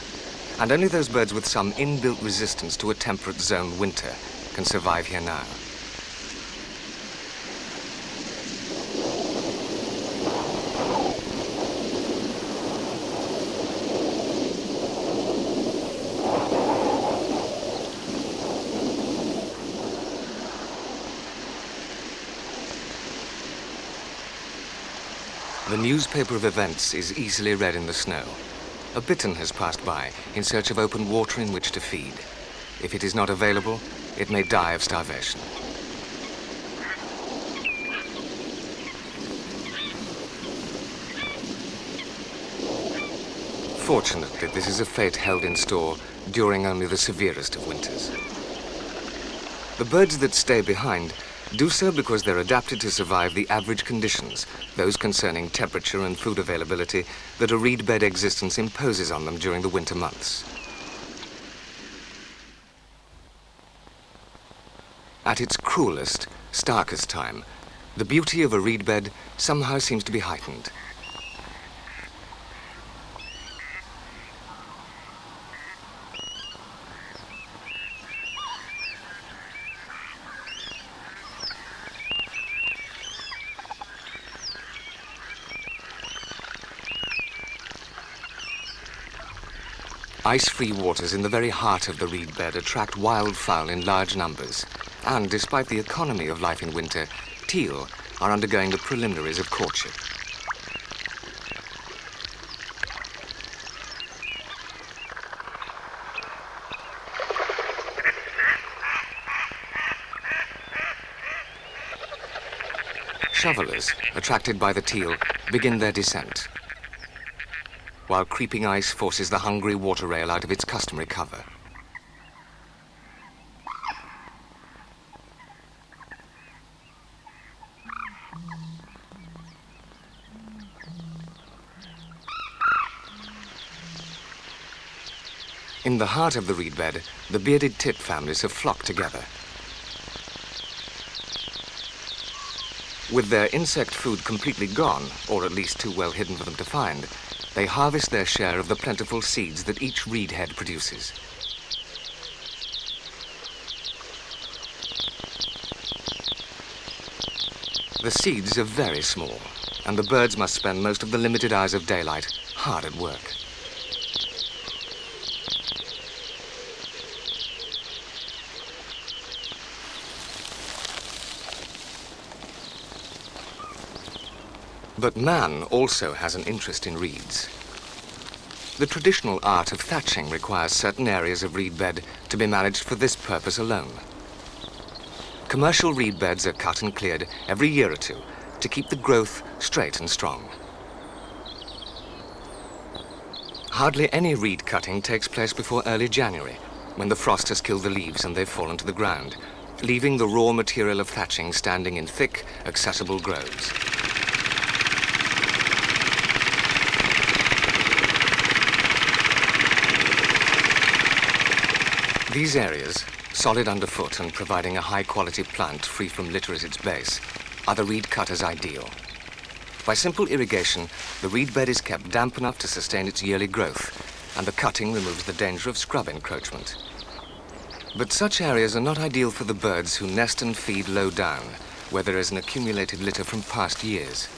and only those birds with some inbuilt resistance to a temperate zone winter can survive here now. The newspaper of events is easily read in the snow. a bittern has passed by in search of open water in which to feed. If it is not available, it may die of starvation. Fortunately, this is a fate held in store during only the severest of winters. The birds that stay behind do so because they're adapted to survive the average conditions, those concerning temperature and food availability, that a reed bed existence imposes on them during the winter months. At its cruelest, starkest time, the beauty of a reed bed somehow seems to be heightened. Ice-free waters in the very heart of the reed bed attract wildfowl in large numbers, and despite the economy of life in winter, teal are undergoing the preliminaries of courtship. Shovelers, attracted by the teal, begin their descent, while creeping ice forces the hungry water rail out of its customary cover. In the heart of the reed bed, the bearded tit families have flocked together. With their insect food completely gone, or at least too well hidden for them to find, they harvest their share of the plentiful seeds that each reed head produces. The seeds are very small, and the birds must spend most of the limited hours of daylight hard at work. But man also has an interest in reeds. The traditional art of thatching requires certain areas of reed bed to be managed for this purpose alone. Commercial reed beds are cut and cleared every year or two to keep the growth straight and strong. Hardly any reed cutting takes place before early January, when the frost has killed the leaves and they've fallen to the ground, leaving the raw material of thatching standing in thick, accessible groves. These areas, solid underfoot and providing a high-quality plant free from litter at its base, are the reed cutter's ideal. By simple irrigation, the reed bed is kept damp enough to sustain its yearly growth, and the cutting removes the danger of scrub encroachment. But such areas are not ideal for the birds who nest and feed low down, where there is an accumulated litter from past years.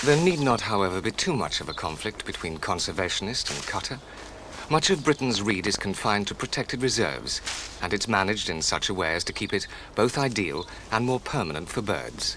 There need not, however, be too much of a conflict between conservationist and cutter. Much of Britain's reed is confined to protected reserves, and it's managed in such a way as to keep it both ideal and more permanent for birds.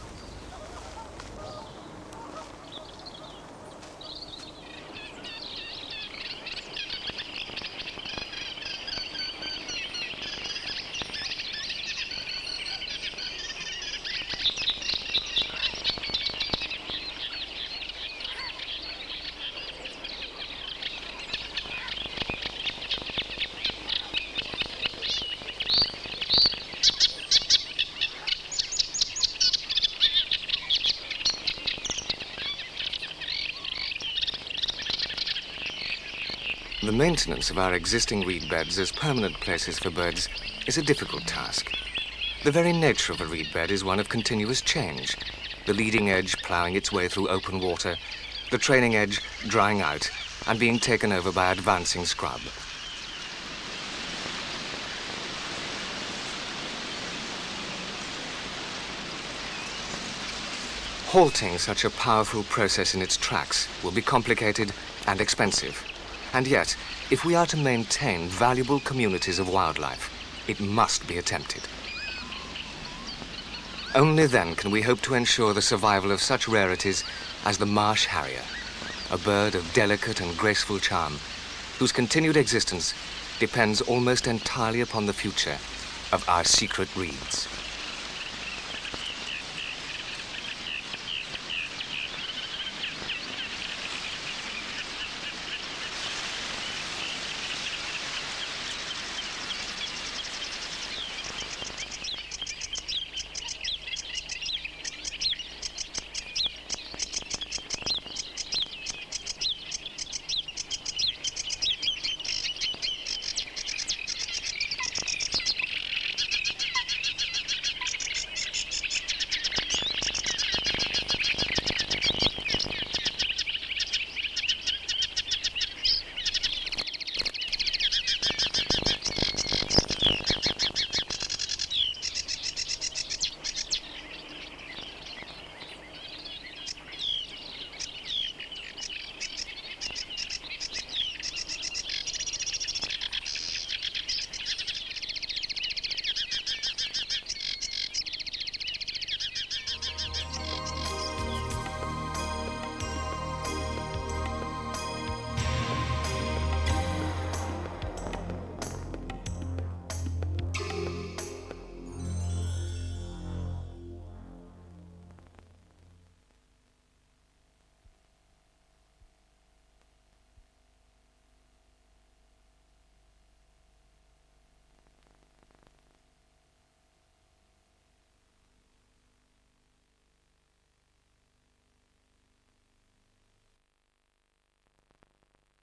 The maintenance of our existing reed beds as permanent places for birds is a difficult task. The very nature of a reed bed is one of continuous change, the leading edge ploughing its way through open water, the trailing edge drying out and being taken over by advancing scrub. Halting such a powerful process in its tracks will be complicated and expensive. And yet, if we are to maintain valuable communities of wildlife, it must be attempted. Only then can we hope to ensure the survival of such rarities as the marsh harrier, a bird of delicate and graceful charm, whose continued existence depends almost entirely upon the future of our secret reeds.